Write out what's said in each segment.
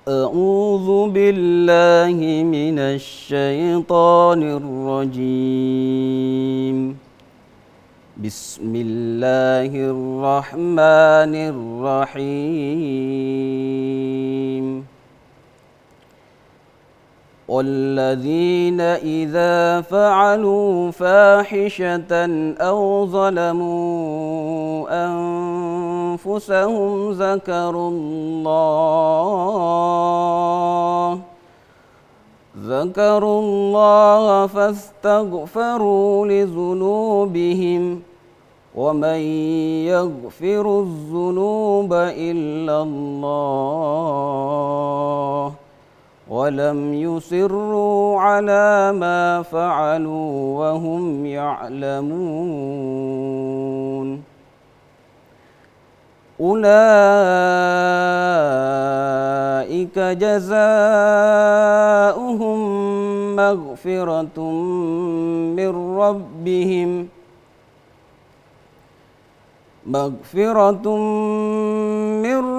أعوذ بالله من الشيطان الرجيم بسم الله الرحمن الرحيم والذين إذا فعلوا فاحشة أو ظلموا أنفسهم ذكروا الله فاستغفروا لذنوبهم ومن يغفر الذنوب إلا الله ولم يصروا على ما فعلوا وهم يعلمون أولئك جزاؤهم مغفرة من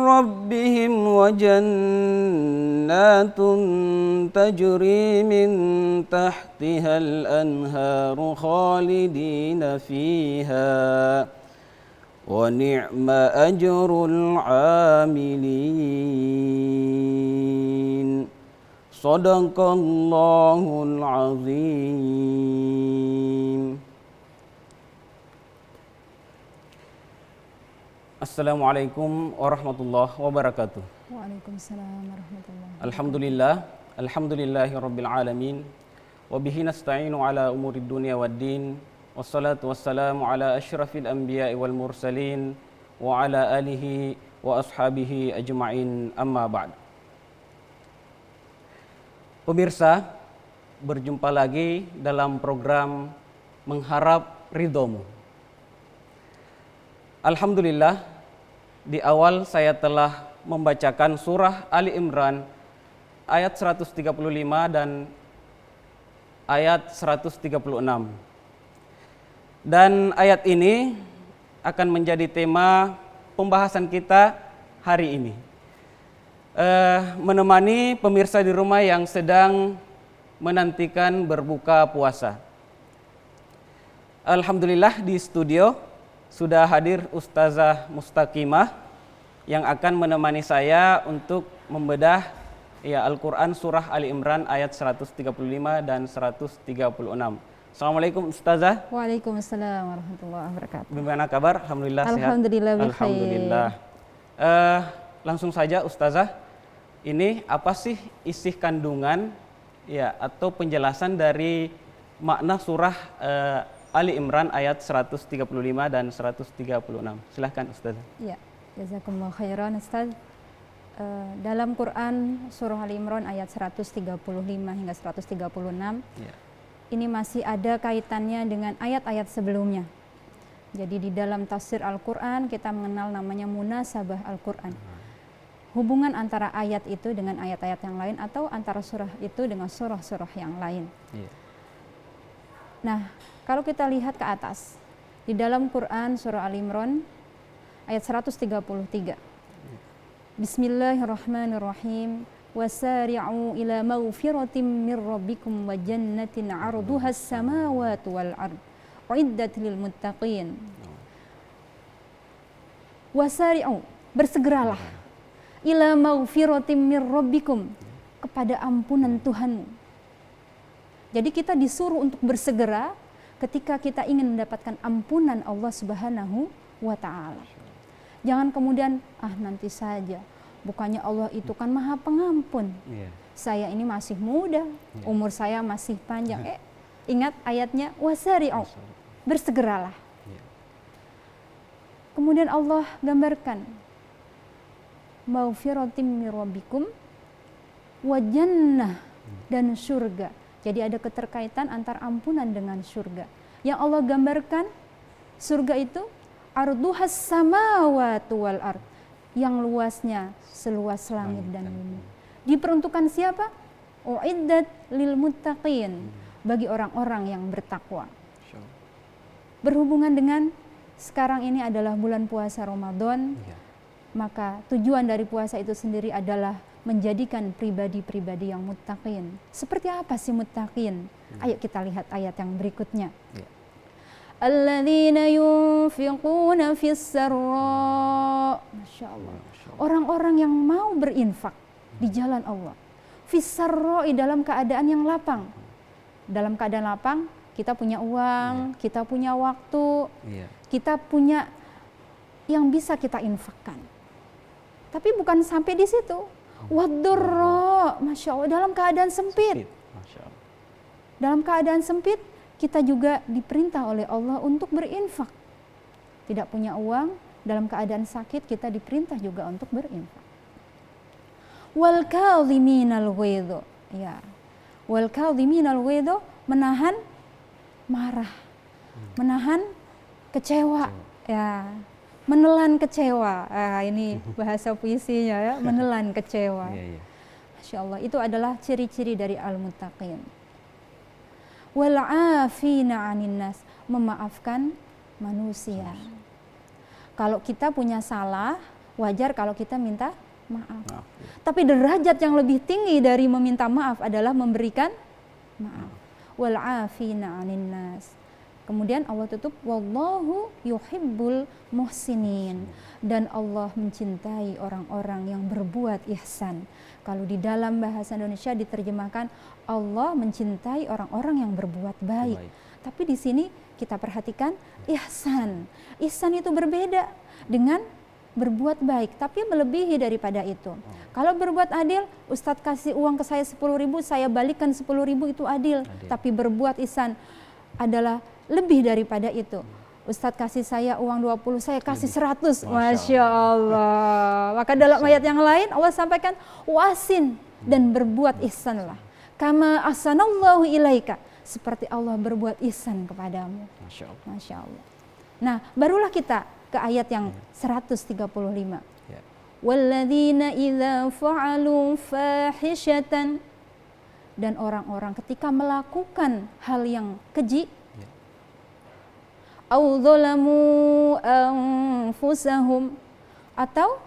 ربهم وجنات تجري من تحتها الأنهار خالدين فيها ونعم أجر العاملين صدق الله العظيم. Assalamualaikum warahmatullahi wabarakatuh. Waalaikumsalam warahmatullahi wabarakatuh. Alhamdulillahirabbil alamin wa bihi nasta'inu ala umurid dunya waddin wassalatu wassalamu ala asyrafil anbiya'i wal mursalin wa ala alihi wa ashabihi ajma'in amma ba'd. Pemirsa, berjumpa lagi dalam program Mengharap Ridhomu. Alhamdulillah, di awal saya telah membacakan surah Ali Imran ayat 135 dan ayat 136. Dan ayat ini akan menjadi tema pembahasan kita hari ini. Menemani pemirsa di rumah yang sedang menantikan berbuka puasa. Alhamdulillah, di studio sudah hadir Ustazah Mustaqimah yang akan menemani saya untuk membedah Al-Quran surah Ali Imran ayat 135 dan 136. Assalamualaikum Ustazah. Waalaikumsalam warahmatullahi wabarakatuh. Bagaimana kabar? Alhamdulillah sehat. Alhamdulillah bikhair. Alhamdulillah. Langsung saja Ustazah, ini apa sih isi kandungan atau penjelasan dari makna surah Ali Imran ayat 135 dan 136. Silahkan Ustazah. Ya, jazakumullah khairan Ustaz. Dalam Quran surah Ali Imran ayat 135 hingga 136 ini masih ada kaitannya dengan ayat-ayat sebelumnya. Jadi di dalam tafsir Al-Quran kita mengenal namanya munasabah Al-Quran. Hubungan antara ayat itu dengan ayat-ayat yang lain atau antara surah itu dengan surah-surah yang lain. Nah, kalau kita lihat ke atas, di dalam Quran surah Al Imran ayat 133. Bismillahirrahmanirrahim. Wasari'u ila maghfiratin min rabbikum wa jannatin 'arduhas samawati wal ard. Uiddat lil muttaqin. Wasari'u, bersegeralah ila maghfiratin min rabbikum, kepada ampunan Tuhanmu. Jadi kita disuruh untuk bersegera ketika kita ingin mendapatkan ampunan Allah Subhanahu wa ta'ala. Jangan kemudian, nanti saja, bukannya Allah itu kan maha pengampun. Saya ini masih muda, umur saya masih panjang. Ingat ayatnya, wasari'u, bersegeralah. Kemudian Allah gambarkan, maghfiratin min rabbikum wa jannah, dan surga. Jadi ada keterkaitan antara ampunan dengan surga. Yang Allah gambarkan surga itu arduhas samawati wal ard, yang luasnya seluas langit dan bumi. Diperuntukkan siapa? Uiddat lil muttaqin, bagi orang-orang yang bertakwa. Berhubungan dengan sekarang ini adalah bulan puasa Ramadan, maka tujuan dari puasa itu sendiri adalah menjadikan pribadi-pribadi yang muttaqin. Seperti apa sih muttaqin? Ayo kita lihat ayat yang berikutnya. Alladzina yunfiquna fis sarra. Masya Allah. Orang-orang yang mau berinfak di jalan Allah. Fis sarra, dalam keadaan yang lapang. Dalam keadaan lapang, kita punya uang, kita punya waktu, kita punya yang bisa kita infakkan. Tapi bukan sampai di situ. Wadurra, Masya Allah, dalam keadaan sempit. Dalam keadaan sempit, kita juga diperintah oleh Allah untuk berinfak. Tidak punya uang, dalam keadaan sakit, kita diperintah juga untuk berinfak. Wal kadhiminal ghaidh, ya. Wal kadhiminal ghaidh, menahan marah, menahan kecewa, ya. Menelan kecewa, ini bahasa puisinya ya, menelan kecewa. Masya Allah, itu adalah ciri-ciri dari al-muttaqin. Wal afina 'anin nas, memaafkan manusia. Kalau kita punya salah, wajar kalau kita minta maaf. Tapi derajat yang lebih tinggi dari meminta maaf adalah memberikan maaf. Wal afina 'anin nas. Kemudian Allah tutup, wallahu yuhibbul muhsinin, dan Allah mencintai orang-orang yang berbuat ihsan. Kalau di dalam bahasa Indonesia diterjemahkan Allah mencintai orang-orang yang berbuat baik. Tapi di sini kita perhatikan ihsan. Ihsan itu berbeda dengan berbuat baik, tapi melebihi daripada itu. Kalau berbuat adil, Ustadz kasih uang ke saya 10.000, saya balikan 10.000, itu adil. Tapi berbuat ihsan adalah lebih daripada itu. Ustadz kasih saya uang 20, saya kasih 100. Masya Allah. Maka dalam ayat yang lain Allah sampaikan, wasin, dan berbuat ihsanlah. Kama ahsanallahu ilaika, seperti Allah berbuat ihsan kepadamu. Masya Allah. Nah, barulah kita ke ayat yang 135. Walladzina idza fa'alu fahishatan, dan orang-orang ketika melakukan hal yang keji, au dzalamu anfusahum, atau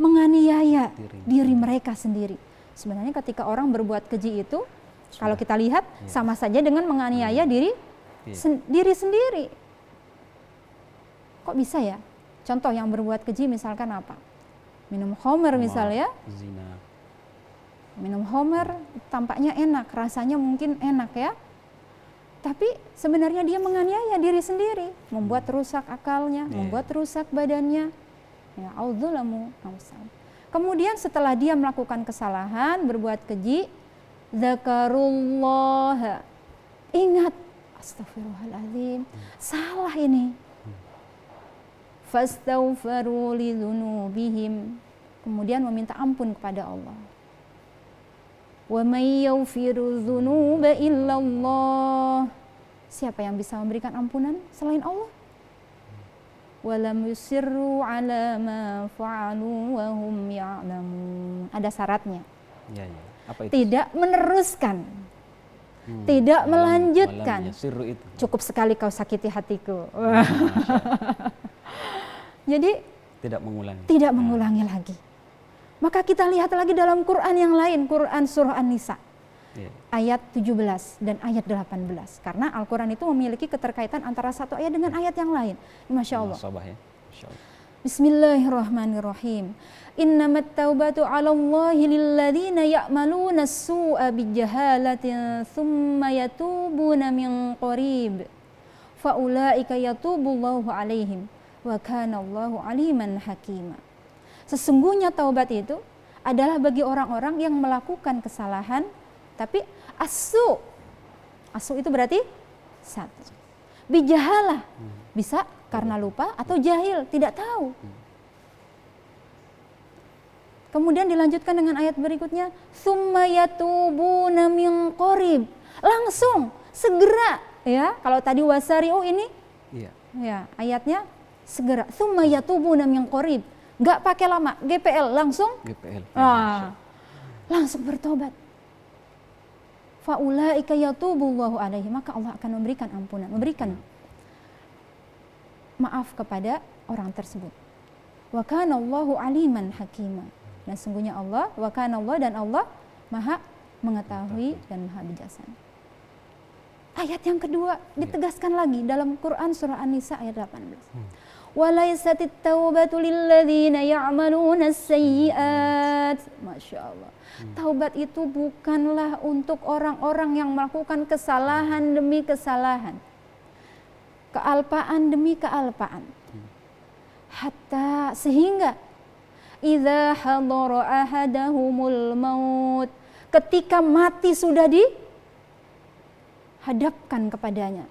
menganiaya diri mereka sendiri. Sebenarnya ketika orang berbuat keji itu, kalau kita lihat sama saja dengan menganiaya diri sendiri. Kok bisa ya? Contoh yang berbuat keji misalkan apa? Minum khamr misalnya. Zina. Minum khamr tampaknya enak, rasanya mungkin enak ya. Tapi sebenarnya dia menganiaya diri sendiri, membuat rusak akalnya, membuat rusak badannya. Ya, audzulamu anfusahum. Kemudian setelah dia melakukan kesalahan, berbuat keji, zakarullah, ingat, astagfirullahaladzim, salah ini. Fastaghfiru lidzunubihim, kemudian meminta ampun kepada Allah. Wa may yaghfiru dzunuba illallah, siapa yang bisa memberikan ampunan selain Allah? Wa lam yusirru ala ma fa'alu wa hum ya'lamun. Ada syaratnya. Apa itu? Tidak meneruskan. Tidak melanjutkan. Itu. Cukup sekali kau sakiti hatiku. Jadi tidak mengulangi lagi. Maka kita lihat lagi dalam Quran yang lain, Quran surah An-Nisa, ayat 17 dan ayat 18. Karena Al-Quran itu memiliki keterkaitan antara satu ayat dengan ayat yang lain. Masya Allah. Bismillahirrahmanirrahim. Innamat taubatu 'alallahi lilladzina ya'maluna as-su'a bijahalatin thumma yatubuna min qarib. Faulaika yatubullahu 'alaihim wa kana Allahu 'aliman hakima. Sesungguhnya taubat itu adalah bagi orang-orang yang melakukan kesalahan, tapi asu itu berarti satu. Bijahalah, bisa karena lupa atau jahil, tidak tahu. Kemudian dilanjutkan dengan ayat berikutnya, summa yatubuna min qarib, langsung, segera, ya. Kalau tadi wasari'u ini, ya ayatnya segera. Summa yatubuna min qarib. Nggak pakai lama, GPL langsung, langsung bertobat. Faulaika yatubullahu alaihi, maka Allah akan memberikan ampunan, memberikan maaf kepada orang tersebut. Wa kana Allahu aliman hakima, Dan sungguhnya Allah, wa kana Allah, dan Allah Maha mengetahui dan Maha bijaksana. Ayat yang kedua ditegaskan lagi dalam Quran surah An-Nisa ayat 18. Walaisatit taubatu lilladzina ya'maluna as-sayyi'at. Masya Allah. Taubat itu bukanlah untuk orang-orang yang melakukan kesalahan demi kesalahan, kealpaan demi kealpaan. Hatta sehingga idza hadara ahadahumul maut, ketika mati sudah dihadapkan kepadanya,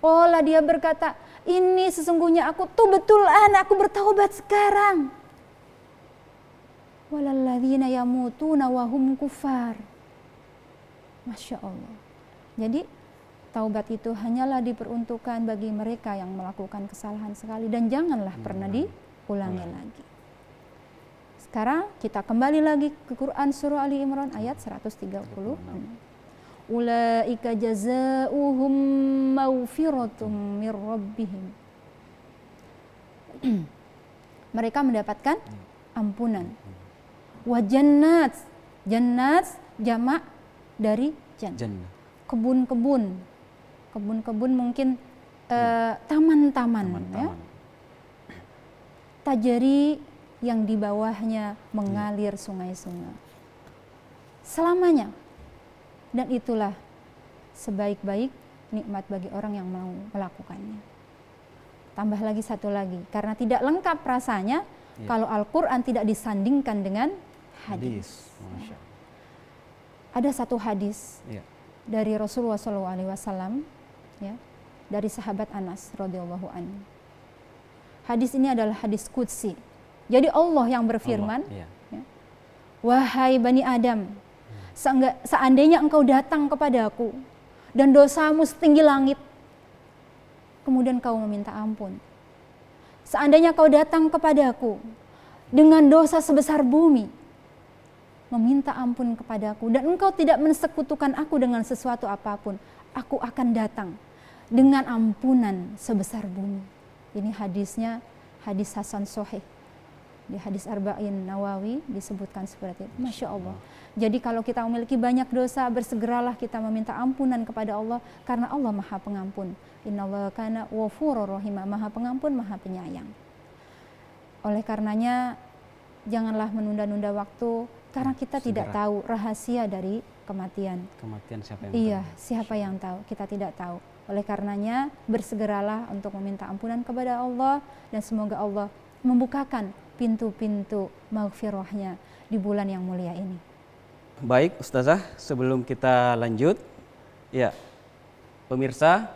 qala, dia berkata, ini sesungguhnya aku tuh betul aku bertaubat sekarang. Walalladzina yamutuna wa hum kufar. Masya Allah. Jadi taubat itu hanyalah diperuntukkan bagi mereka yang melakukan kesalahan sekali, dan janganlah pernah diulangi lagi. Sekarang kita kembali lagi ke Quran surah Ali Imran ayat 136. Ulaika jazaohum maghfiratum mir rabbihim. Mereka mendapatkan ampunan. Wa jannat, jannat jamak dari jannah. Kebun-kebun. Kebun-kebun mungkin taman-taman ya. Tajari, yang di bawahnya mengalir sungai-sungai selamanya. Dan itulah sebaik-baik nikmat bagi orang yang mau melakukannya. Tambah lagi satu lagi, karena tidak lengkap rasanya kalau Al-Quran tidak disandingkan dengan hadis. Ada satu hadis dari Rasulullah SAW, ya, dari sahabat Anas radhiyallahu anhu. Hadis ini adalah hadis qudsi. Jadi Allah yang berfirman, ya, wahai Bani Adam, seandainya engkau datang kepadaku dan dosamu setinggi langit, kemudian kau meminta ampun. Seandainya kau datang kepadaku dengan dosa sebesar bumi, meminta ampun kepadaku, dan engkau tidak mensekutukan aku dengan sesuatu apapun, aku akan datang dengan ampunan sebesar bumi. Ini hadisnya hadis Hasan Sahih. Di hadis Arba'in Nawawi disebutkan seperti itu. Masya Allah. Jadi kalau kita memiliki banyak dosa, bersegeralah kita meminta ampunan kepada Allah, karena Allah Maha Pengampun. Innallaha kana ghafurur rahim, Maha Pengampun, Maha Penyayang. Oleh karenanya janganlah menunda-nunda waktu, karena kita tidak tahu rahasia dari kematian. Kematian siapa yang tahu? Siapa yang tahu? Kita tidak tahu. Oleh karenanya bersegeralah untuk meminta ampunan kepada Allah, dan semoga Allah membukakan pintu-pintu maghfirahnya di bulan yang mulia ini. Baik Ustazah, sebelum kita lanjut, ya pemirsa,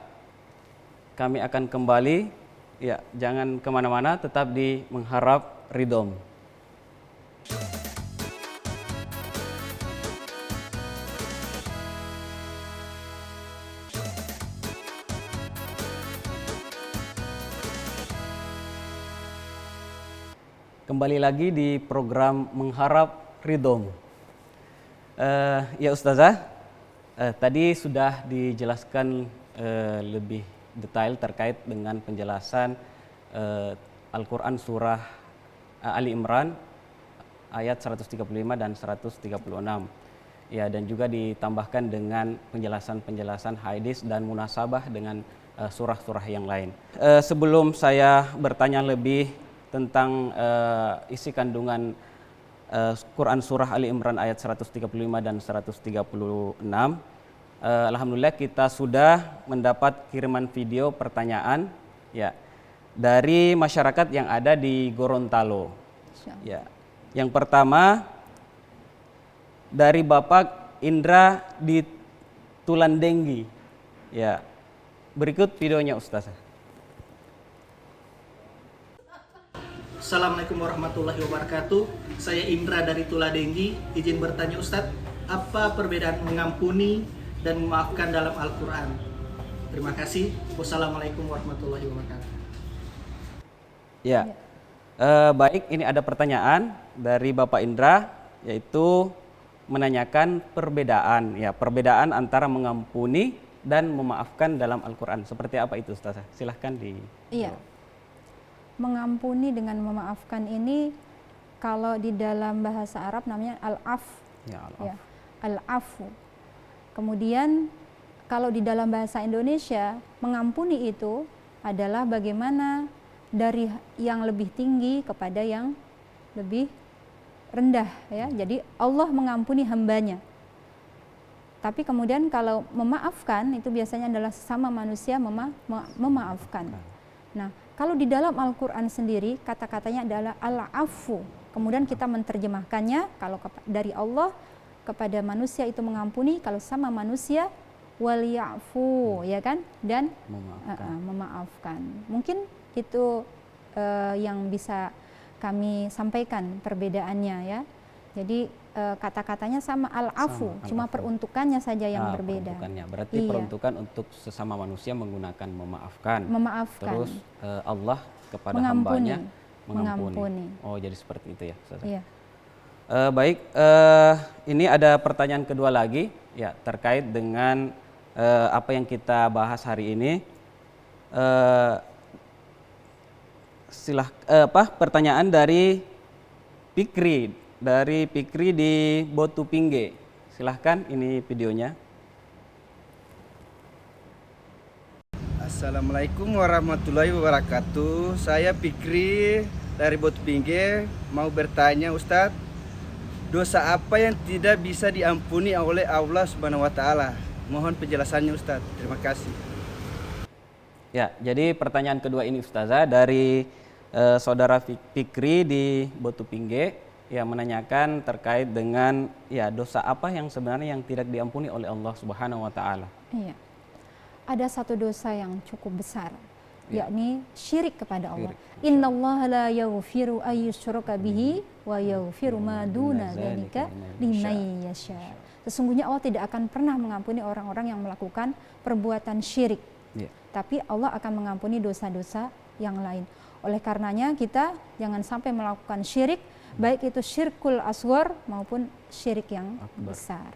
kami akan kembali, ya jangan kemana-mana, tetap di Mengharap Ridhom. Kembali lagi di program Mengharap Ridhom. Ya Ustazah, tadi sudah dijelaskan lebih detail terkait dengan penjelasan Al-Quran surah Ali Imran ayat 135 dan 136. Ya, dan juga ditambahkan dengan penjelasan-penjelasan hadis dan munasabah dengan surah-surah yang lain. Sebelum saya bertanya lebih tentang isi kandungan Quran surah Ali Imran ayat 135 dan 136. Alhamdulillah kita sudah mendapat kiriman video pertanyaan, ya, dari masyarakat yang ada di Gorontalo. Ya. Yang pertama dari Bapak Indra di Tulandenggi. Ya. Berikut videonya Ustazah. Assalamualaikum warahmatullahi wabarakatuh. Saya Indra dari Tuladenggi. Izin bertanya Ustadz, apa perbedaan mengampuni dan memaafkan dalam Al-Quran? Terima kasih. Wassalamualaikum warahmatullahi wabarakatuh. Ya, baik, ini ada pertanyaan dari Bapak Indra, yaitu menanyakan perbedaan antara mengampuni dan memaafkan dalam Al-Quran. Seperti apa itu Ustazah? Silahkan di... Iya. Mengampuni dengan memaafkan ini, Kalau di dalam bahasa Arab namanya al-af. Ya, Ya, al-afu. Kemudian kalau di dalam bahasa Indonesia, mengampuni itu adalah bagaimana dari yang lebih tinggi kepada yang lebih rendah, ya. Jadi Allah mengampuni hambanya. Tapi kemudian kalau memaafkan itu biasanya adalah sesama manusia memaafkan. Nah, kalau di dalam Al-Quran sendiri kata-katanya adalah al-afu. Kemudian kita menerjemahkannya kalau dari Allah kepada manusia itu mengampuni, kalau sama manusia waliyafu, ya kan, dan memaafkan. Mungkin itu yang bisa kami sampaikan perbedaannya, ya. Jadi kata-katanya sama al-afu, cuma peruntukannya saja yang berbeda. Berarti peruntukan untuk sesama manusia menggunakan memaafkan. Terus Allah kepada hambanya mengampuni. Oh, jadi seperti itu ya, Ustazah. Iya. Baik, ini ada pertanyaan kedua lagi, ya, terkait dengan apa yang kita bahas hari ini. Pertanyaan dari Pikri di Botu Pingge. Silahkan, ini videonya. Assalamualaikum warahmatullahi wabarakatuh. Saya Pikri dari Botu Pingge, mau bertanya Ustadz, dosa apa yang tidak bisa diampuni oleh Allah Subhanahu wa taala? Mohon penjelasannya Ustadz. Terima kasih. Ya, jadi pertanyaan kedua ini Ustazah dari saudara Pikri di Botu Pingge yang menanyakan terkait dengan ya dosa apa yang sebenarnya yang tidak diampuni oleh Allah Subhanahu wa taala. Iya. Ada satu dosa yang cukup besar, yakni syirik kepada Allah. Innallaha la yaghfiru ay yushraka bihi wa yaghfiru ma duna dzalika liman yasha. Sesungguhnya Allah tidak akan pernah mengampuni orang-orang yang melakukan perbuatan syirik. Tapi Allah akan mengampuni dosa-dosa yang lain. Oleh karenanya kita jangan sampai melakukan syirik, baik itu syirkul asghar maupun syirik yang besar.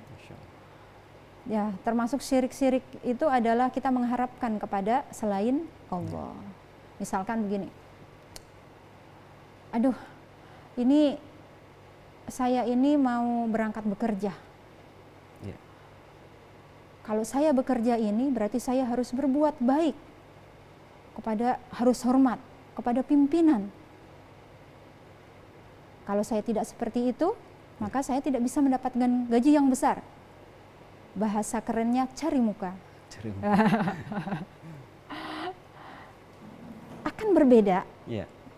Ya, termasuk syirik-syirik itu adalah kita mengharapkan kepada selain Allah. Misalkan begini, aduh, ini saya ini mau berangkat bekerja. Kalau saya bekerja ini berarti saya harus berbuat baik harus hormat kepada pimpinan. Kalau saya tidak seperti itu, maka saya tidak bisa mendapatkan gaji yang besar. Bahasa kerennya cari muka. Akan berbeda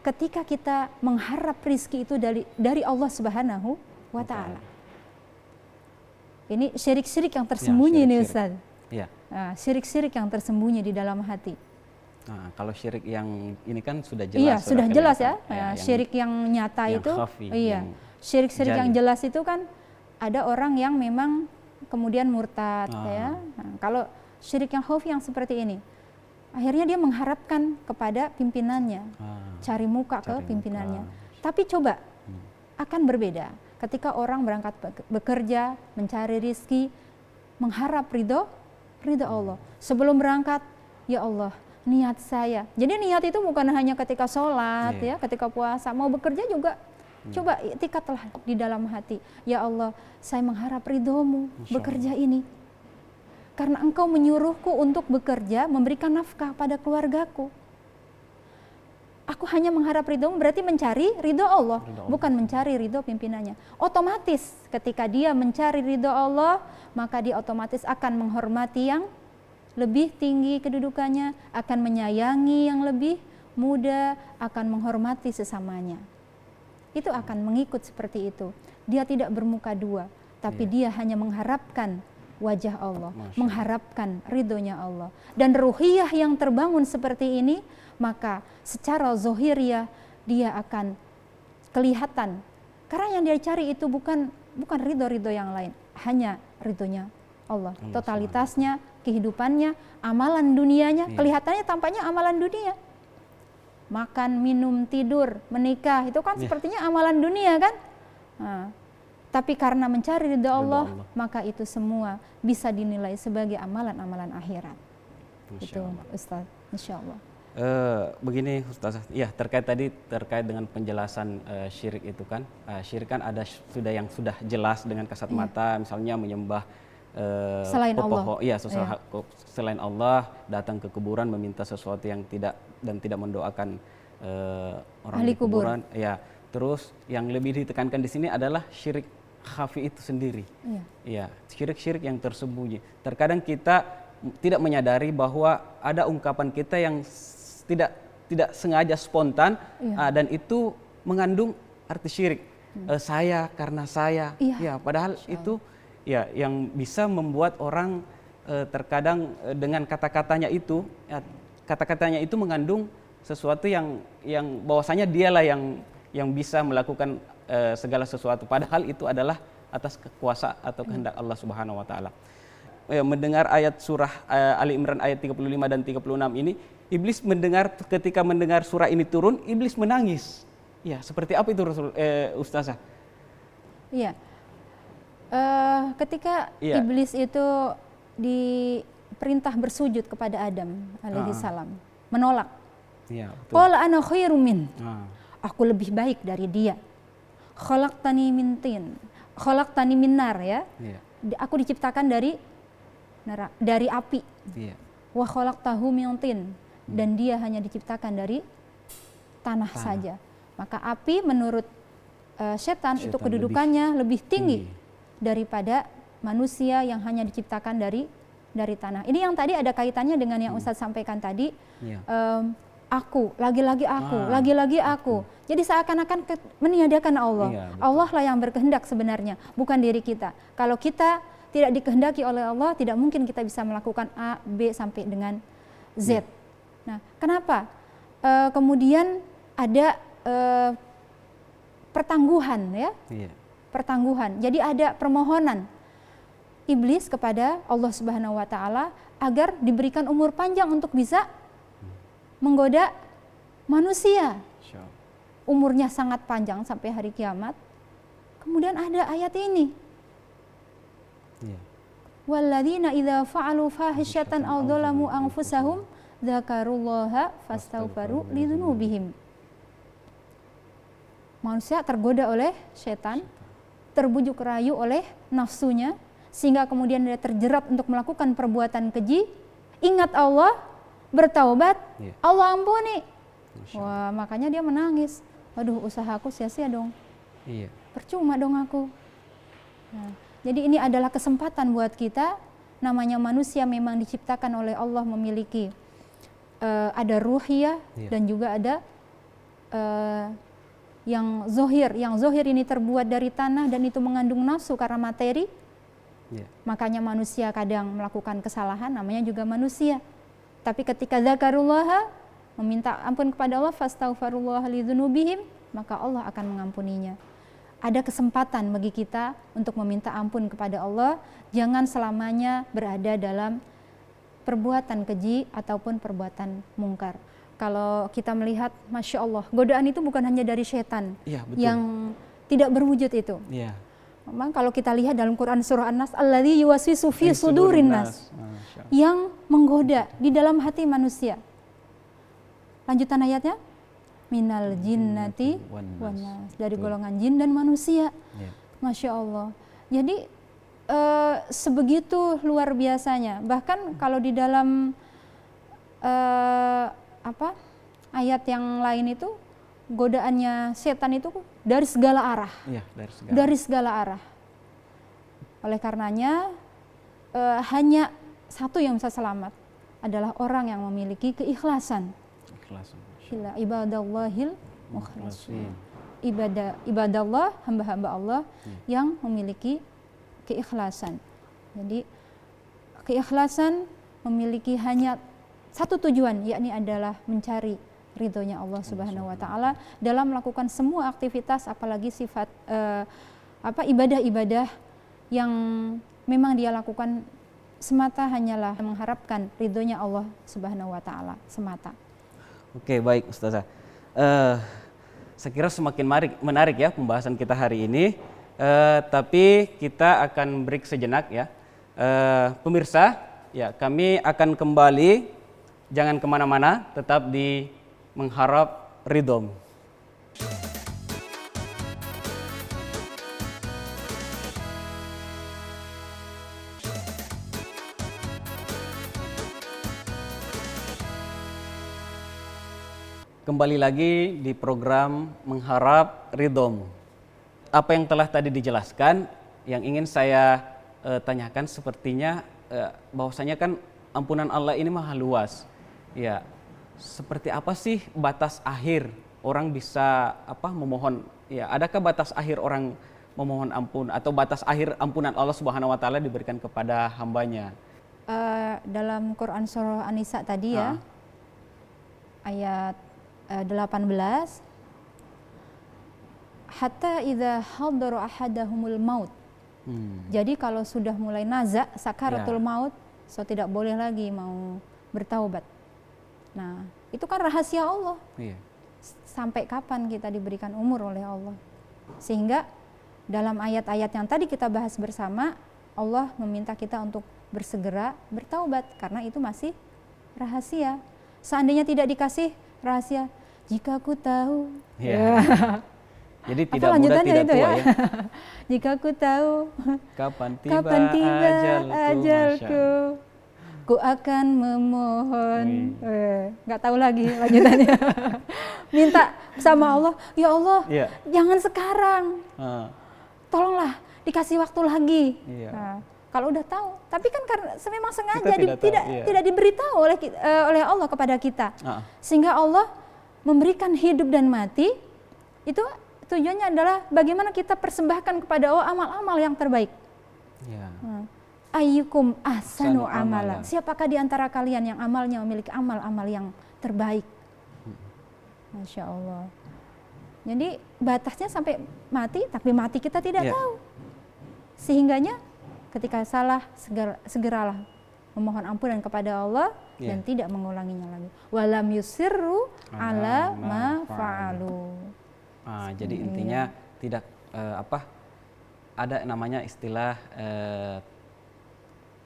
ketika kita mengharap rizki itu dari Allah Subhanahu wa taala. Ini syirik-syirik yang tersembunyi nih Ustaz. Syirik-syirik yang tersembunyi di dalam hati. Nah, kalau syirik yang ini kan sudah jelas. Iya, sudah jelas ya. Syirik yang nyata yang itu. khafi, Iya. Syirik-syirik yang jelas itu kan ada orang yang memang kemudian murtad ya. Nah, kalau syirik yang khafi yang seperti ini, akhirnya dia mengharapkan kepada pimpinannya, cari muka ke pimpinannya. Tapi coba akan berbeda ketika orang berangkat bekerja, mencari rizki, mengharap ridho Allah. Sebelum berangkat, ya Allah, niat saya. Jadi niat itu bukan hanya ketika sholat, ya, ketika puasa, mau bekerja juga. Coba itikadlah di dalam hati, ya Allah, saya mengharap ridhomu bekerja ini. Karena engkau menyuruhku untuk bekerja, memberikan nafkah pada keluargaku. Aku hanya mengharap ridhomu berarti mencari ridho Allah, bukan mencari ridho pimpinannya. Otomatis ketika dia mencari ridho Allah, maka dia otomatis akan menghormati yang lebih tinggi kedudukannya, akan menyayangi yang lebih muda, akan menghormati sesamanya. Itu akan mengikut seperti itu. Dia tidak bermuka dua, tapi dia hanya mengharapkan wajah Allah, mengharapkan ridhonya Allah. Dan ruhiyah yang terbangun seperti ini, maka secara zohiriyah dia akan kelihatan. Karena yang dia cari itu bukan ridho-ridho yang lain, hanya ridhonya Allah. Totalitasnya, kehidupannya, amalan dunianya, kelihatannya tampaknya amalan dunia. Makan, minum, tidur, menikah, itu kan sepertinya amalan dunia kan? Nah, tapi karena mencari ridha Allah, maka itu semua bisa dinilai sebagai amalan-amalan akhirat. Itu Ustaz, insya Allah. Begini Ustazah, ya terkait dengan penjelasan syirik itu kan, syirik kan ada yang sudah jelas dengan kasat mata, misalnya menyembah Selain Allah. iya, selain Allah, datang ke kuburan meminta sesuatu yang tidak mendoakan orang Ahli di kuburan, ya. Terus yang lebih ditekankan di sini adalah syirik khafi itu sendiri, ya, syirik yang tersembunyi. Terkadang kita tidak menyadari bahwa ada ungkapan kita yang tidak sengaja spontan, dan itu mengandung arti syirik. Saya karena saya, ya, padahal itu ya yang bisa membuat orang terkadang dengan kata-katanya itu, kata-katanya itu mengandung sesuatu yang bahwasanya dialah yang bisa melakukan segala sesuatu, padahal itu adalah atas kekuasaan atau kehendak Allah Subhanahu wa taala. Mendengar ayat surah Ali Imran ayat 35 dan 36 ini, iblis ketika mendengar surah ini turun, iblis menangis. Ya, seperti apa itu Ustazah? Iya. Ketika iblis itu diperintah bersujud kepada Adam alaihi salam, menolak. Iya, betul. Qala ana khairum min. Aku lebih baik dari dia. Khalaqtani min tin. Khalaqtani min nar, ya. Aku diciptakan dari api. Wa khalaqtahu min tin. Dan dia hanya diciptakan dari tanah saja. Maka api menurut setan itu kedudukannya lebih tinggi daripada manusia yang hanya diciptakan dari tanah. Ini yang tadi ada kaitannya dengan yang Ustadz sampaikan tadi. Aku, lagi-lagi aku. Jadi seakan-akan meniadakan Allah. Allah lah yang berkehendak sebenarnya, bukan diri kita. Kalau kita tidak dikehendaki oleh Allah, tidak mungkin kita bisa melakukan A, B sampai dengan Z. Nah, kenapa? Kemudian ada pertangguhan, ya. Pertangguhan. Jadi ada permohonan iblis kepada Allah Subhanahu wa taala agar diberikan umur panjang untuk bisa menggoda manusia. Umurnya sangat panjang sampai hari kiamat. Kemudian ada ayat ini. Walladzina idza fa'alu fahisyatan aw dzalamu anfusahum dzakarullaha fastaghfaru lidzunubihim. Manusia tergoda oleh setan, terbujuk rayu oleh nafsunya, sehingga kemudian dia terjerat untuk melakukan perbuatan keji. Ingat Allah, bertaubat, Allah ampuni. Wah, makanya dia menangis. Waduh, usahaku sia-sia dong. Percuma dong aku. Nah, jadi ini adalah kesempatan buat kita. Namanya manusia memang diciptakan oleh Allah memiliki ada ruhiyah dan juga ada yang zohir. Yang zohir ini terbuat dari tanah dan itu mengandung nafsu karena materi. Makanya manusia kadang melakukan kesalahan, namanya juga manusia. Tapi ketika zakarullaha, meminta ampun kepada Allah, fastaghfirullah lidzunubihim, maka Allah akan mengampuninya. Ada kesempatan bagi kita untuk meminta ampun kepada Allah, jangan selamanya berada dalam perbuatan keji ataupun perbuatan mungkar. Kalau kita melihat, Masya Allah, godaan itu bukan hanya dari setan yang tidak berwujud itu. Memang kalau kita lihat dalam Quran surah An-Nas, alladzi yuwaswisu fi sudurin nas, yang menggoda di dalam hati manusia. Lanjutan ayatnya, minal jinnati wan nas, dari golongan jin dan manusia. Masya Allah. Jadi sebegitu luar biasanya. Bahkan kalau di dalam ayat yang lain itu, godaannya setan itu dari segala arah. Dari segala arah. Oleh karenanya hanya satu yang bisa selamat adalah orang yang memiliki keikhlasan. Ila ibadallahil mukhlasin. Ibadallah, hamba-hamba Allah yang memiliki keikhlasan. Jadi keikhlasan memiliki hanya satu tujuan, yakni adalah mencari ridhonya Allah Subhanahu wa taala dalam melakukan semua aktivitas, apalagi sifat ibadah-ibadah yang memang dia lakukan semata hanyalah mengharapkan ridhonya Allah Subhanahu wa taala semata. Oke, baik Ustazah. Saya kira semakin menarik ya pembahasan kita hari ini. Tapi kita akan break sejenak ya. Pemirsa, ya kami akan kembali Jangan kemana-mana, tetap di Mengharap Ridhom. Kembali lagi di program Mengharap Ridhom. Apa yang telah tadi dijelaskan, yang ingin saya tanyakan sepertinya bahwasanya kan ampunan Allah ini maha luas. Ya, seperti apa sih batas akhir orang bisa memohon? Ya, adakah batas akhir orang memohon ampun atau batas akhir ampunan Allah Subhanahu wa taala diberikan kepada hambanya? Dalam Quran surah An-Nisa tadi ya, ayat 18, hatta idza hadara ahadahumul maut. Jadi kalau sudah mulai nazak sakaratul maut, so tidak boleh lagi mau bertaubat. Nah, itu kan rahasia Allah. Sampai kapan kita diberikan umur oleh Allah. Sehingga dalam ayat-ayat yang tadi kita bahas bersama, Allah meminta kita untuk bersegera bertaubat karena itu masih rahasia. Seandainya tidak dikasih rahasia, jika ku tahu. Jadi tidak muda tidak tua ya. Jika ku tahu kapan tiba ajalku, ku akan memohon. Nggak tahu lagi lanjutannya. Minta sama Allah, ya Allah, jangan sekarang. Tolonglah dikasih waktu lagi. Nah, kalau udah tahu, tapi kan karena memang sengaja tidak diberitahu oleh Allah kepada kita, sehingga Allah memberikan hidup dan mati. Itu tujuannya adalah bagaimana kita persembahkan kepada Allah amal-amal yang terbaik. Ayyukum ahsanu amala. Siapakah di antara kalian yang amalnya memiliki amal-amal yang terbaik? Masya Allah. Jadi batasnya sampai mati, tapi mati kita tidak tahu. Sehingganya ketika salah segeralah memohon ampunan kepada Allah dan tidak mengulanginya lagi. Walam yusirru ala ma fa'alu. Jadi intinya tidak ada namanya istilah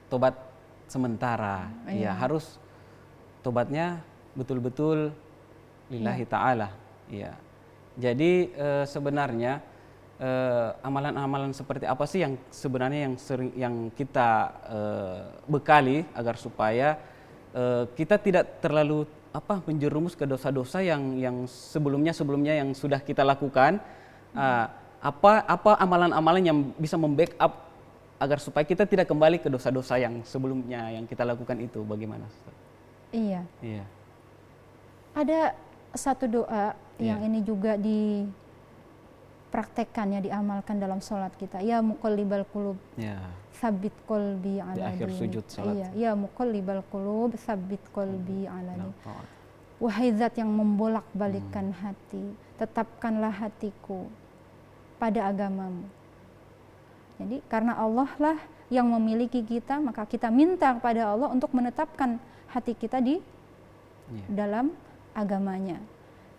tobat sementara. Ya, harus tobatnya betul-betul lillahi ta'ala. Ya. Jadi sebenarnya amalan-amalan seperti apa sih yang sebenarnya yang kita bekali agar supaya kita tidak terlalu menjerumus ke dosa-dosa yang sebelumnya yang sudah kita lakukan. Apa amalan-amalan yang bisa membackup agar supaya kita tidak kembali ke dosa-dosa yang sebelumnya yang kita lakukan itu, bagaimana? Iya. Ada satu doa yang ini juga dipraktekkan, diamalkan dalam sholat kita. Ya muqallibal qulub, sabit qalbi ala di akhir sujud salat. Ya muqallibal qulub, sabit qalbi ala dini. Wahai zat yang membolak-balikkan hati, tetapkanlah hatiku pada agamamu. Jadi karena Allah lah yang memiliki kita, maka kita minta kepada Allah untuk menetapkan hati kita di dalam agamanya.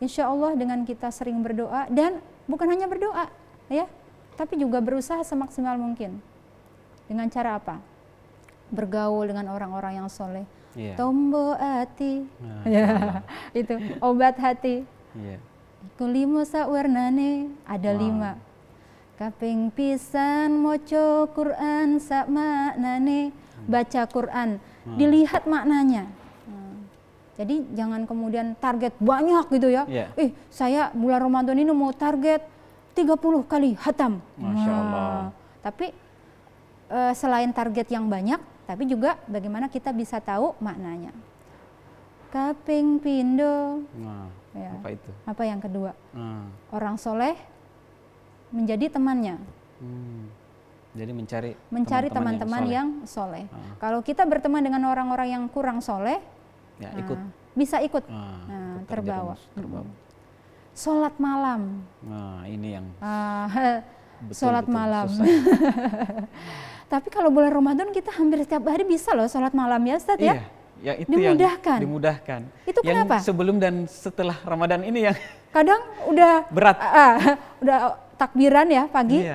Insya Allah dengan kita sering berdoa, dan bukan hanya berdoa ya, tapi juga berusaha semaksimal mungkin. Dengan cara apa? Bergaul dengan orang-orang yang soleh. Tombo hati, itu obat hati. Kulimo sawarnane ada 5. Kaping pisan moco Quran sak maknane, baca Quran, dilihat maknanya. Jadi jangan kemudian target banyak gitu ya. Saya bulan Ramadan ini mau target 30 kali khatam. Masya Allah. Tapi selain target yang banyak, tapi juga bagaimana kita bisa tahu maknanya. Kaping pindo. Apa itu? Apa yang kedua? Orang soleh menjadi temannya. Jadi mencari teman-teman yang soleh. Kalau kita berteman dengan orang-orang yang kurang soleh, bisa ikut terbawa. Sholat malam. Ini yang sholat malam. Tapi kalau bulan Ramadan kita hampir setiap hari bisa loh sholat malam ya Ustadz ya. Ya itu dimudahkan. Yang dimudahkan. Itu kenapa? Yang sebelum dan setelah Ramadan ini yang kadang udah berat. Udah takbiran ya pagi.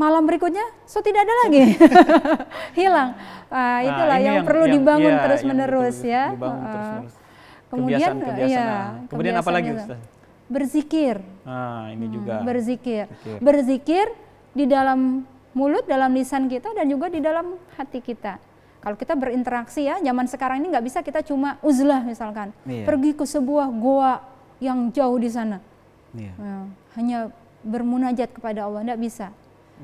malam berikutnya tidak ada lagi. Hilang. Itulah ini yang perlu dibangun iya, terus yang menerus betul-betul ya. dibangun terus-menerus. Kemudian Kebiasaan. Kemudian apa lagi, kebiasaannya, Ustaz? berzikir. Ini juga. Berzikir. Zikir. Berzikir di dalam mulut, dalam lisan kita, dan juga di dalam hati kita. Kalau kita berinteraksi ya, zaman sekarang ini nggak bisa kita cuma uzlah misalkan, Iya. pergi ke sebuah goa yang jauh di sana, Iya. hanya bermunajat kepada Allah, nggak bisa.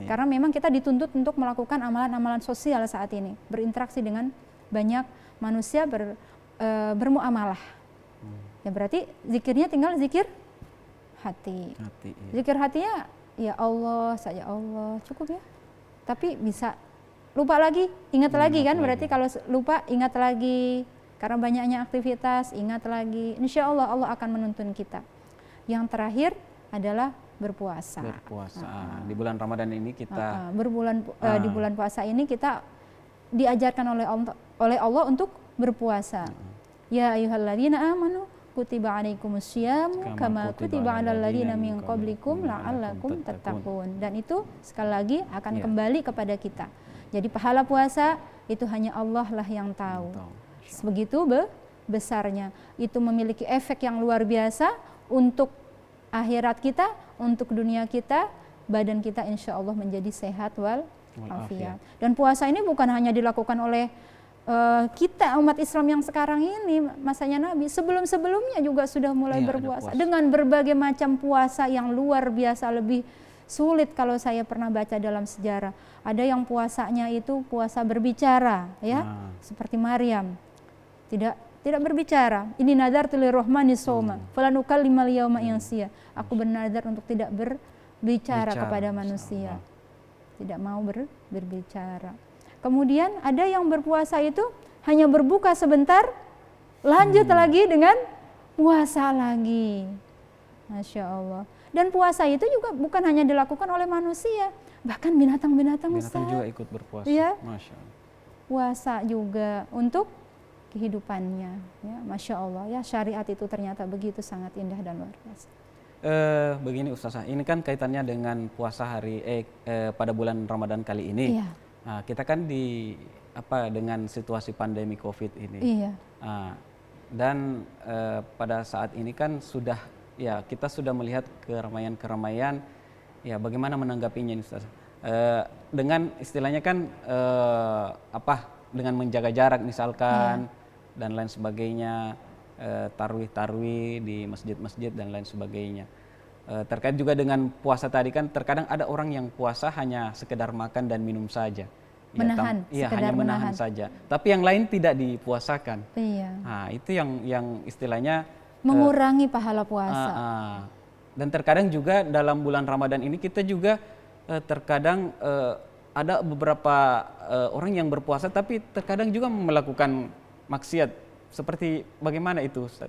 Iya. Karena memang kita dituntut untuk melakukan amalan-amalan sosial saat ini, berinteraksi dengan banyak manusia, bermuamalah. Ya berarti zikirnya tinggal zikir hati. Iya. Zikir hatinya ya Allah saja, Allah cukup ya. Tapi bisa lupa lagi, ingat lagi kan? Berarti kalau lupa ingat lagi, karena banyaknya aktivitas, ingat lagi. Insya Allah Allah akan menuntun kita. Yang terakhir adalah berpuasa. Berpuasa. Di bulan Ramadan ini kita Di bulan puasa ini kita diajarkan oleh Allah untuk berpuasa. Ya ayyuhalladzina amanu kutiba alaikumusyamu kama kutiba alal ladzina min qablikum la'allakum tattaqun. Dan itu sekali lagi akan kembali kepada kita. Jadi pahala puasa itu hanya Allah lah yang tahu. Sebegitu besarnya. Itu memiliki efek yang luar biasa untuk akhirat kita, untuk dunia kita, badan kita insya Allah menjadi sehat walafiat. Dan puasa ini bukan hanya dilakukan oleh kita umat Islam yang sekarang ini, masanya Nabi, sebelum-sebelumnya juga sudah mulai berpuasa dengan berbagai macam puasa yang luar biasa, lebih sulit kalau saya pernah baca dalam sejarah. Ada yang puasanya itu puasa berbicara, ya, seperti Maryam, tidak berbicara. Ini nadar tulir rohmani soma, falanukal limal yauma insiya. Aku bernadar untuk tidak berbicara kepada manusia, tidak mau berbicara. Kemudian ada yang berpuasa itu hanya berbuka sebentar, lanjut lagi dengan puasa lagi. Masya Allah. Dan puasa itu juga bukan hanya dilakukan oleh manusia, bahkan binatang-binatang juga ikut berpuasa. Ya. Masya Allah. Puasa juga untuk kehidupannya. Ya, Masya Allah. Ya, syariat itu ternyata begitu sangat indah dan luar biasa. Begini Ustazah, ini kan kaitannya dengan puasa pada bulan Ramadan kali ini. Iya. Nah, kita kan dengan situasi pandemi COVID ini. Iya. Dan pada saat ini kan kita sudah melihat keramaian-keramaian. Ya, bagaimana menanggapinya ini, Ustaz? Dengan istilahnya kan dengan menjaga jarak misalkan dan lain sebagainya, tarwih di masjid-masjid dan lain sebagainya. Terkait juga dengan puasa tadi kan terkadang ada orang yang puasa hanya sekedar makan dan minum saja. Menahan, hanya menahan saja. Tapi yang lain tidak dipuasakan. Iya. Nah, itu yang istilahnya mengurangi pahala puasa. Dan terkadang juga dalam bulan Ramadan ini kita juga terkadang ada beberapa orang yang berpuasa tapi terkadang juga melakukan maksiat. Seperti bagaimana itu, Ustaz?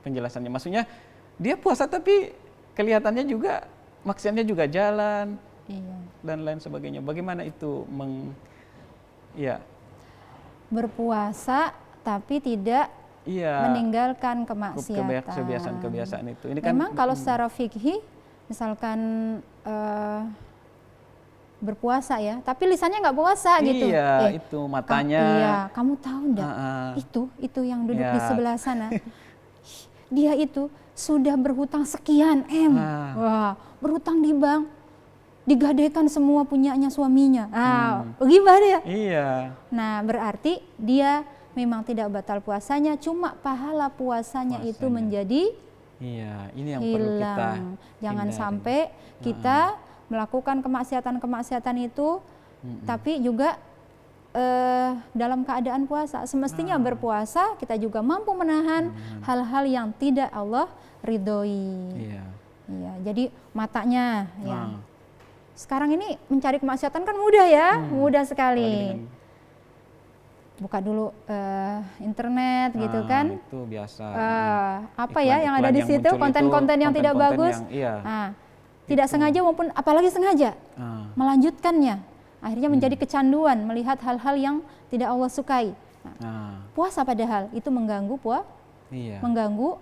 Penjelasannya. Maksudnya dia puasa tapi kelihatannya juga maksiatnya juga jalan. Iya. Dan lain sebagainya. Bagaimana itu berpuasa tapi tidak meninggalkan kemaksiatan. Kebiasaan-kebiasaan itu. Ini kan memang kalau secara fikih misalkan berpuasa ya, tapi lisannya nggak puasa gitu. Iya, itu matanya. Iya, kamu tahu enggak? Itu yang duduk di sebelah sana. Dia itu sudah berhutang sekian M. Wah, berhutang di bank. Digadaikan semua punyanya suaminya. Bagaimana ya? Iya. Nah, berarti dia memang tidak batal puasanya, cuma pahala puasanya itu menjadi ini yang hilang. perlu kita Jangan sampai kita melakukan kemaksiatan itu tapi juga dalam keadaan puasa. Semestinya berpuasa kita juga mampu menahan hal-hal yang tidak Allah ridhoi. Iya, jadi matanya ya. Sekarang ini mencari kemaksiatan kan mudah ya, mudah sekali. Buka dulu internet gitu kan. Itu biasa. Yang ada di situ konten-konten yang tidak bagus. Tidak sengaja maupun apalagi sengaja melanjutkannya. Akhirnya menjadi kecanduan melihat hal-hal yang tidak Allah sukai. Puasa padahal itu mengganggu mengganggu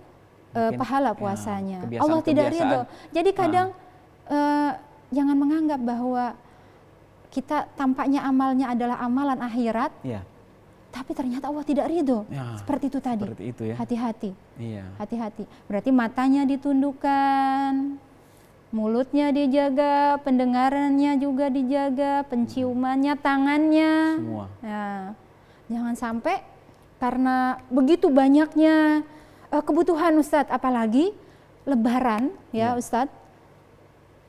pahala puasanya. Allah tidak ridho. Jadi kadang jangan menganggap bahwa kita tampaknya amalnya adalah amalan akhirat, Iya. tapi ternyata Allah tidak ridho. Ya, Seperti itu tadi. seperti itu ya. Hati-hati. Iya. Hati-hati. Berarti matanya ditundukkan, mulutnya dijaga, pendengarannya juga dijaga, penciumannya, tangannya. Semua. Nah, jangan sampai karena begitu banyaknya kebutuhan Ustadz, apalagi Lebaran ya Ustadz,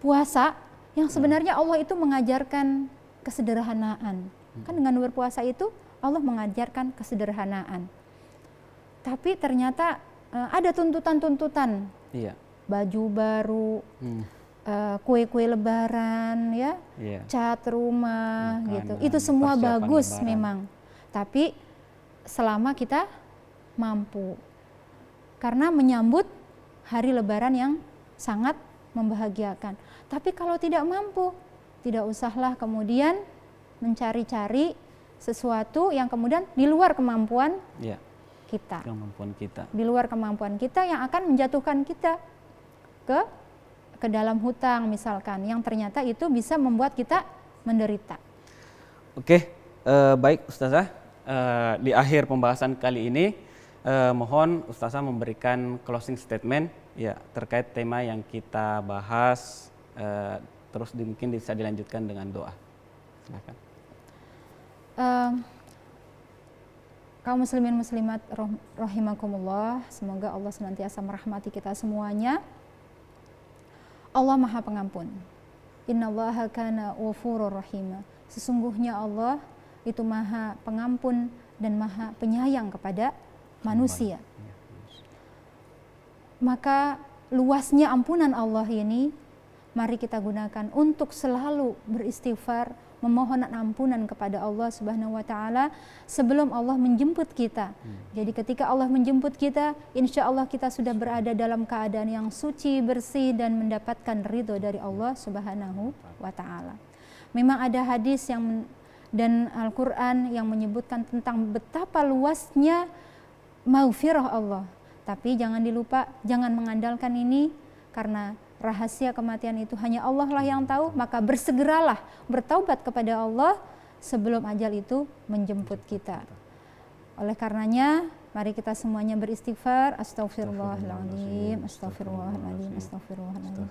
puasa yang sebenarnya Allah itu mengajarkan kesederhanaan. Kan dengan berpuasa itu Allah mengajarkan kesederhanaan. Tapi ternyata ada tuntutan-tuntutan, Iya. baju baru, kue-kue Lebaran, ya, Iya. cat rumah, Makanan, gitu. Itu semua persiapan bagus Lebaran. memang. Tapi selama kita mampu, karena menyambut hari Lebaran yang sangat membahagiakan. Tapi kalau tidak mampu, tidak usahlah kemudian mencari-cari sesuatu yang kemudian di luar kemampuan Iya. kita. Kemampuan kita. Di luar kemampuan kita yang akan menjatuhkan kita ke dalam hutang misalkan, yang ternyata itu bisa membuat kita menderita. Oke, baik Ustazah. Di akhir pembahasan kali ini, mohon Ustazah memberikan closing statement ya terkait tema yang kita bahas. Terus mungkin bisa dilanjutkan dengan doa. Silakan. Kaum muslimin muslimat rahimakumullah, semoga Allah senantiasa merahmati kita semuanya. Allah Maha Pengampun. Innallaha kana ghafurur rahim. Sesungguhnya Allah itu Maha Pengampun dan Maha Penyayang kepada manusia. Maka luasnya ampunan Allah ini mari kita gunakan untuk selalu beristighfar, memohon ampunan kepada Allah Subhanahu wa taala sebelum Allah menjemput kita. Jadi ketika Allah menjemput kita, insya Allah kita sudah berada dalam keadaan yang suci, bersih dan mendapatkan ridho dari Allah Subhanahu wa taala. Memang ada hadis dan Al-Qur'an yang menyebutkan tentang betapa luasnya maghfirah Allah. Tapi jangan dilupa, jangan mengandalkan ini karena rahasia kematian itu hanya Allah lah yang tahu, maka bersegeralah bertaubat kepada Allah sebelum ajal itu menjemput kita. Oleh karenanya, mari kita semuanya beristighfar. Astaghfirullahaladzim, astaghfirullahaladzim, astaghfirullahaladzim.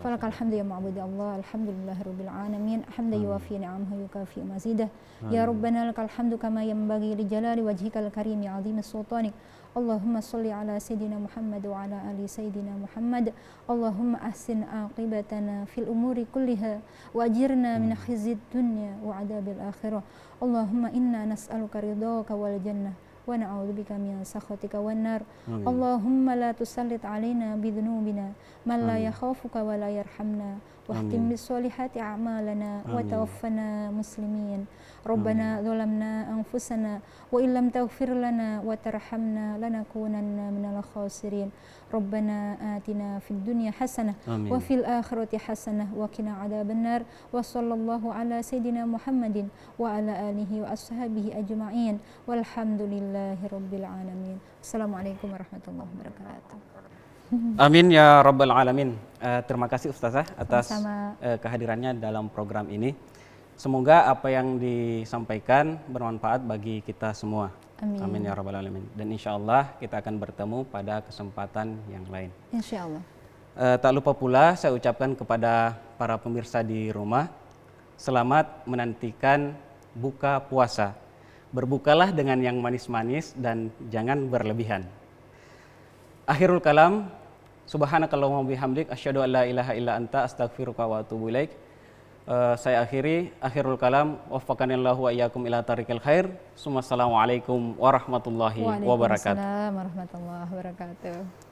Falakal hamdu ya ma'budi Allah, alhamdulillahirabbil alamin, hamdan yuwafi ni'amahu yukafi mazidah. Ya Rabbana lakal hamdu kama yanbaghi li jalali wajhikal karim ya 'azimis sultanik. Allahumma salli ala Sayyidina Muhammad wa ala ali Sayyidina Muhammad. Allahumma ahsin aqibatana fil umuri kulliha wa ajirna min khizyid dunya wa adabil akhirah. Allahumma inna nas'aluka ridhaka wal jannah wa na'udzubika min sakhatika wan nar. Allahumma la tusallit alaina bidhunubina man la yakhafuka wa la yarhamna wahtim bis solihati a'malana wa tawaffana muslimin. Rabbana zalamna anfusana wa illam taghfir lana wa tarhamna lanakunanna minal khasirin. Rabbana atina fid dunya hasanah wa fil akhirati hasanah wa qina adzabannar. Wa sallallahu ala sayyidina Muhammadin wa ala alihi wa ashabihi ajma'in. Walhamdulillahi rabbil alamin. Assalamualaikum warahmatullahi wabarakatuh. Amin ya rabbal alamin. Terima kasih Ustazah atas Sama-sama. kehadirannya dalam program ini. Semoga apa yang disampaikan bermanfaat bagi kita semua. Amin. Amin ya rabbal alamin. Dan insya Allah kita akan bertemu pada kesempatan yang lain. Insya Allah. Tak lupa pula saya ucapkan kepada para pemirsa di rumah, selamat menantikan buka puasa. Berbukalah dengan yang manis-manis dan jangan berlebihan. Akhirul kalam, subhanakallahumma bihamdik, asyhadu an la ilaha illa anta, astaghfiruka wa atubu ilaik. Saya akhiri akhirul kalam, waffaqanillahu wa iyyakum ila tariqil khair. Assalamualaikum warahmatullahi wabarakatuh. Waalaikumsalam warahmatullahi wabarakatuh.